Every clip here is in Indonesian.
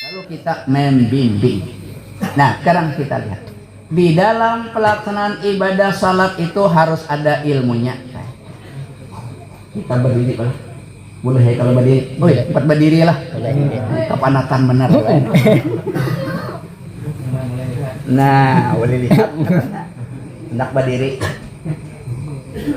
Lalu kita membimbing. Nah, sekarang kita lihat. Di dalam pelaksanaan ibadah salat itu harus ada ilmunya. Kita berdiri lah. Boleh ya kalau berdiri? Oh ya, cepat berdiri lah. Kepanatan benar. Nah, boleh lihat. Hendak berdiri.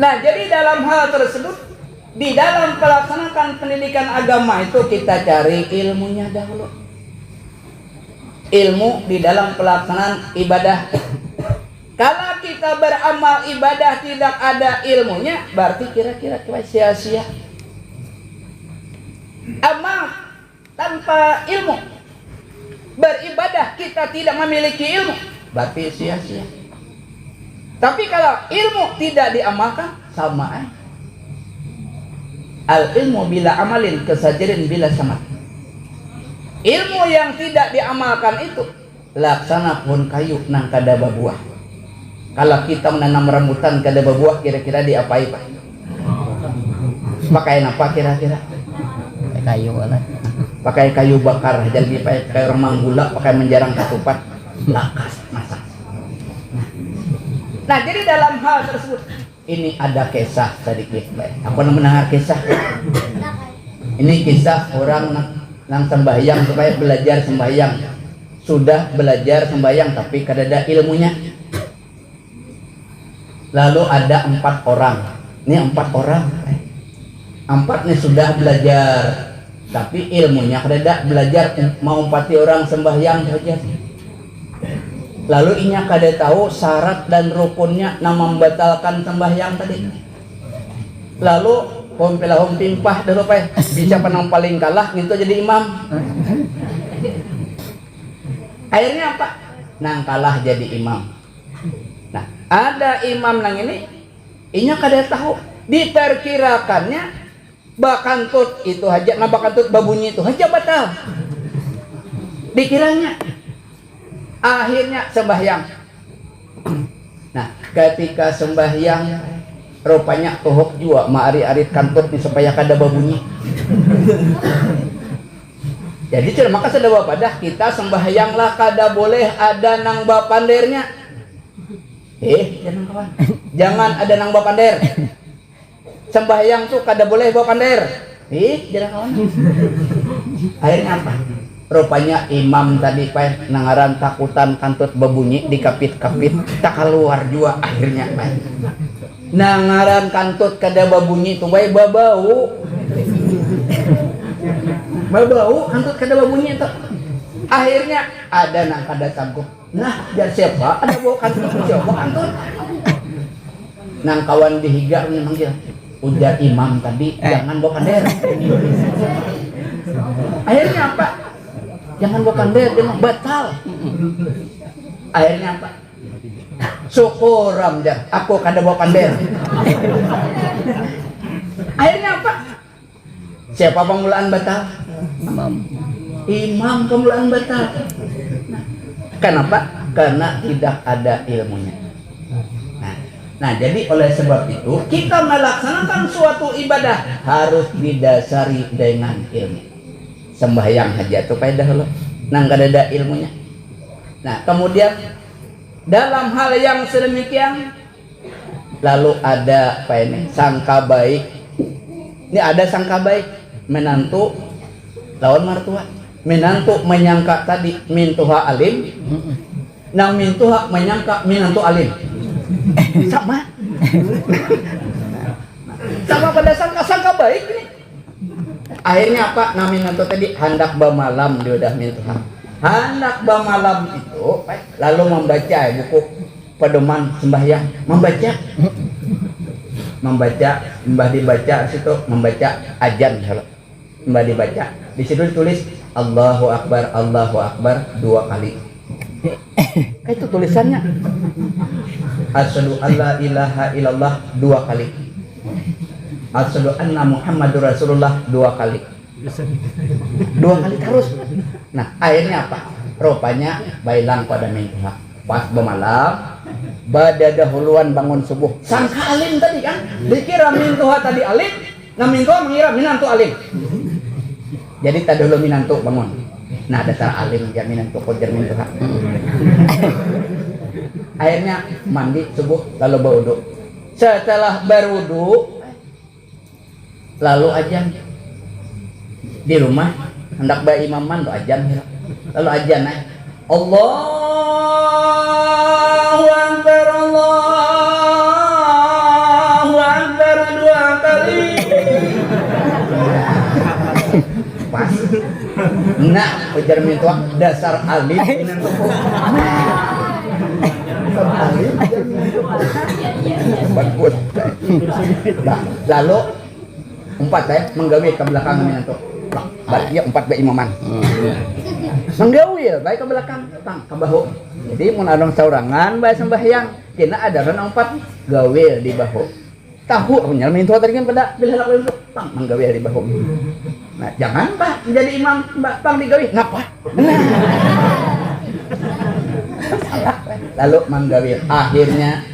Nah, jadi dalam hal tersebut, di dalam melaksanakan pendidikan agama itu kita cari ilmunya dahulu. Ilmu di dalam pelaksanaan ibadah. Kalau kita beramal ibadah tidak ada ilmunya, berarti kira-kira sia-sia. Amal tanpa ilmu, beribadah kita tidak memiliki ilmu, berarti sia-sia. Tapi kalau ilmu tidak diamalkan, sama aja. Al ilmu bila amalin kesajirin bila samat. Ilmu yang tidak diamalkan itu laksana pohon kayu nang kada babuah. Kalau kita menanam rambutan kada babuah, kira-kira diapai Pak? Pakai apa kira-kira? Pakai kayu lah. Pakai kayu bakar, jadi pakai remang gula, pakai menjarang ketupat, lakas masak. Nah, jadi dalam hal tersebut ini ada kisah sedikit Pak. Aku mendengar kisah. Ini kisah orang nang sembahyang supaya belajar sembahyang. Sudah belajar sembahyang tapi kada ada ilmunya. Lalu ada 4 orang. Ini 4 orang. 4 nih sudah belajar tapi ilmunya kada ada, belajar mau 4 orang sembahyang saja. Lalu inya kada tahu syarat dan rukunnya nang membatalkan sembahyang tadi. Lalu Pompelahum pimpah dulu Pak. Bisa penang paling kalah gitu jadi imam. Akhirnya apa? Nang kalah jadi imam. Nah, ada imam nang ini inya kada tahu. Diperkirakannya bakantut itu hajat, nah bakantut babunyi itu hajat batal. Dikiranya. Akhirnya sembahyang. Nah, ketika sembahyang rupanya tohok jua maari-arit kantut nih supaya kada babunyi. Jadi sudah maka sudah bapadah kita sembahyanglah kada boleh ada nang bapandernya. Jangan kawan. Jangan ada nang bapander. Sembahyang tuh kada boleh bapander. Jangan kawan. Akhirnya apa? Rupanya imam tadi Pak nangaran takutan kantut babunyi dikapit-kapit tak keluar jua akhirnya Pak. Nangaran kantut kada babunyi tuh bae babau. Babau kantut kada babunyi tuh. Akhirnya ada nang kada sanggup. Nah, jar siapa? Ada bau kantut siapa kantut? Nang kawan dihiga manggil. Ujar imam tadi jangan bawa kander. Akhirnya apa? Jangan bawa kander, jangan batal. Akhirnya apa? Syukuram jar, aku kada bawa kander. Akhirnya apa? Siapa pemulaan batal? Imam pemulaan batal. Kenapa? Karena tidak ada ilmunya. Nah, jadi oleh sebab itu kita melaksanakan suatu ibadah harus didasari dengan ilmu. Sembahyang hajat itu pada dahulu, nang kada ada ilmunya. Nah, kemudian dalam hal yang sedemikian lalu ada apa ini? Sangka baik. Ini ada sangka baik menantu lawan martua. Menantu menyangka tadi mintuha alim, nang mintuha menyangka minantu alim. Sama. Sama pada sangka baik ini. Akhirnya apa? Nang minantu tadi hendak bamalam dia udah mintuha. Hendak bamalam itu lalu membaca buku pedoman sembahyang, membaca mbah dibaca situ membaca ajan kalau mbah dibaca di situ ditulis Allahu Akbar 2 kali. Kayak itu tulisannya. Asyhadu alla ilaha illallah 2 kali. Asyhadu anna Muhammadur Rasulullah 2 kali. 2 kali terus. Nah, akhirnya apa? Rupanya bailang pada mintuha. Pas bemalam, bada dahuluan bangun subuh. Sangka alim tadi kan? Dikira mintuha tadi alim, nah mintuha mengira minantu alim. Jadi tak dulu minantu bangun. Nah, dasar alim jaminan toko jamin Tuhan. Akhirnya mandi subuh lalu berwudu. Setelah berwudu lalu azan di rumah hendak berimaman tuh azan lalu azan Allahu Akbar Allahu Akbar 2 kali. Pas nah ujar minta dasar alim bagus. Nah, lalu empat menggawe ke belakang minanto. Dia empat baik imaman. Menggawe baik ke belakang tang ke bahu. Jadi mun adong saurangan bae sembahyang, kena ada kan empat gawe di bahu. Tahu punya minto tadi kan pada bila lakukan tang menggawe di bahu. Nah, jangan Pak jadi imam Bang digawe. Ngapa? Lalu menggawe akhirnya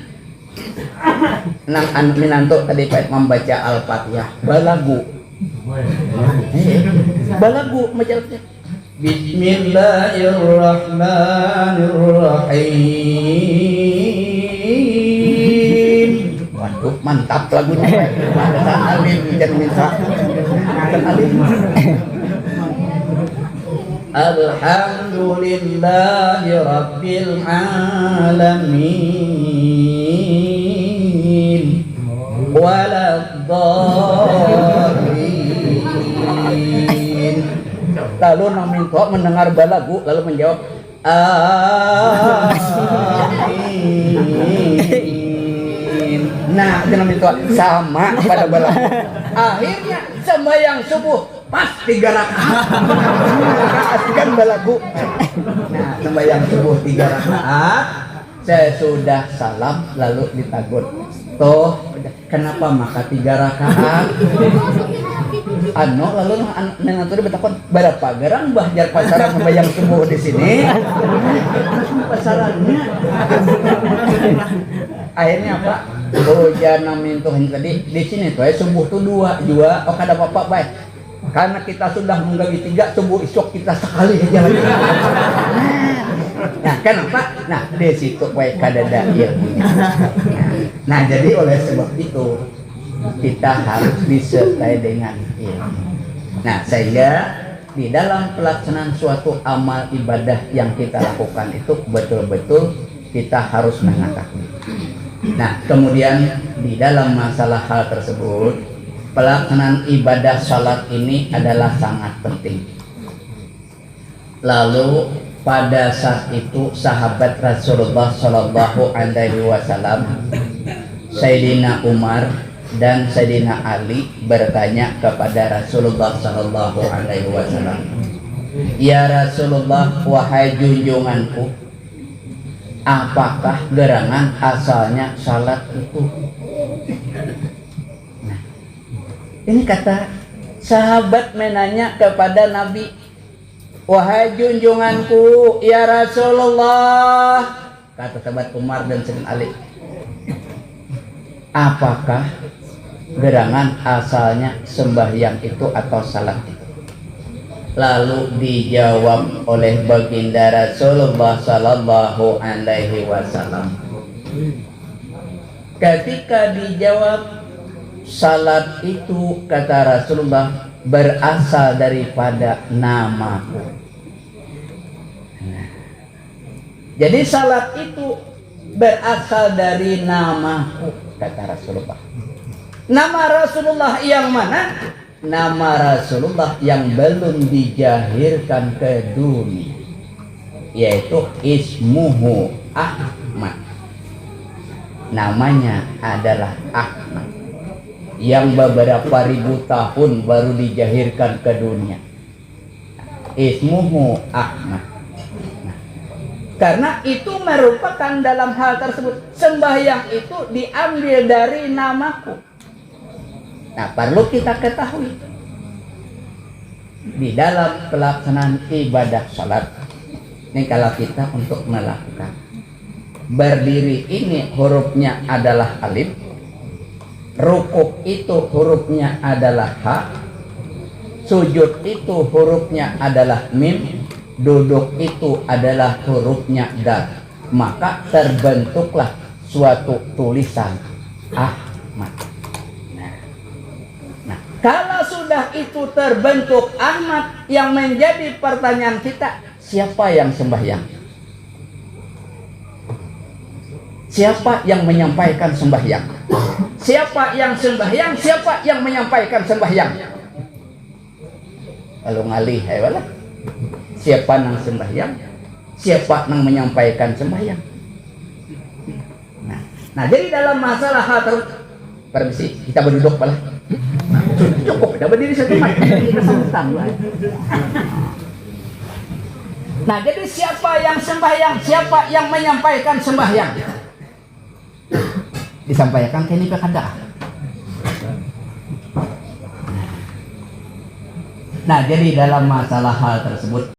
nang minanto tadi Pak membaca Al-Fatihah balagu majalnya Bismillahirrahmanirrahim. Waduh mantap lagunya alim dan minta alim. Alhamdulillahi Rabbil Alamin Waladdallin. Lalu Namin Tua mendengar balagu lalu menjawab Amin. Nah, Namin Tua sama pada balagu. Akhirnya sembahyang subuh pas 3 rakaat. Kan balagu. Nah, sembahyang subuh 3 rakaat. Sesudah salam lalu ditagur. Toh, kenapa maka 3 rakaat? Lalu nanti bertakon berapa gerang bahjar pasaran sembahyang subuh di sini? Pasarannya. Akhirnya apa? Hujan namin tuh tadi di sini tuh subuh tuh 2 juga. Oh kada apa-apa baik. Karena kita sudah menggawi 3 subuh isuk kita sekali aja lagi. Nah, kenapa? Nah, di situ baik kada ada ilmunya. Nah, jadi oleh sebab itu kita harus disertai dengan ilmu. Nah, sehingga di dalam pelaksanaan suatu amal ibadah yang kita lakukan itu betul-betul kita harus mengetahui. Nah, kemudian di dalam masalah hal tersebut, pelaksanaan ibadah salat ini adalah sangat penting. Lalu pada saat itu sahabat Rasulullah Shallallahu Alaihi Wasallam, Sayyidina Umar dan Sayyidina Ali bertanya kepada Rasulullah Shallallahu Alaihi Wasallam, ya Rasulullah, wahai junjunganku, apakah gerangan asalnya salat itu? Nah, ini kata sahabat menanya kepada Nabi, wahai junjunganku, ya Rasulullah, kata sahabat Umar dan Sayyidina Ali, apakah gerangan asalnya sembahyang itu atau salat itu? Lalu dijawab oleh baginda Rasulullah Sallallahu Alaihi Wasallam. Ketika dijawab salat itu, kata Rasulullah, berasal daripada namaku. Nah, jadi salat itu berasal dari namaku, kata Rasulullah. Nama Rasulullah yang mana? Nama Rasulullah yang belum dijahirkan ke dunia, yaitu Ismuhu Ahmad. Namanya adalah Ahmad, yang beberapa ribu tahun baru dijahirkan ke dunia. Ismuhu Ahmad. Nah, karena itu merupakan dalam hal tersebut sembahyang itu diambil dari namaku. Nah, perlu kita ketahui di dalam pelaksanaan ibadah salat ini, kalau kita untuk melakukan berdiri ini hurufnya adalah alif, rukuk itu hurufnya adalah ha, sujud itu hurufnya adalah mim, duduk itu adalah hurufnya dal, maka terbentuklah suatu tulisan Ahmad. Nah, kalau sudah itu terbentuk Ahmad, yang menjadi pertanyaan kita, siapa yang sembahyang? Siapa yang menyampaikan sembahyang? Siapa yang sembahyang? Siapa yang menyampaikan sembahyang? Kalau ngalih, ayolah. Siapa nang sembahyang? Siapa nang menyampaikan sembahyang? Nah, jadi dalam masalah hal permisi, kita berduduk pala. Cukup, kita berdiri satu mat. Kita sambutan. Nah, jadi siapa yang sembahyang? Siapa yang menyampaikan sembahyang? Disampaikan ke ini kada. Nah, jadi dalam masalah hal tersebut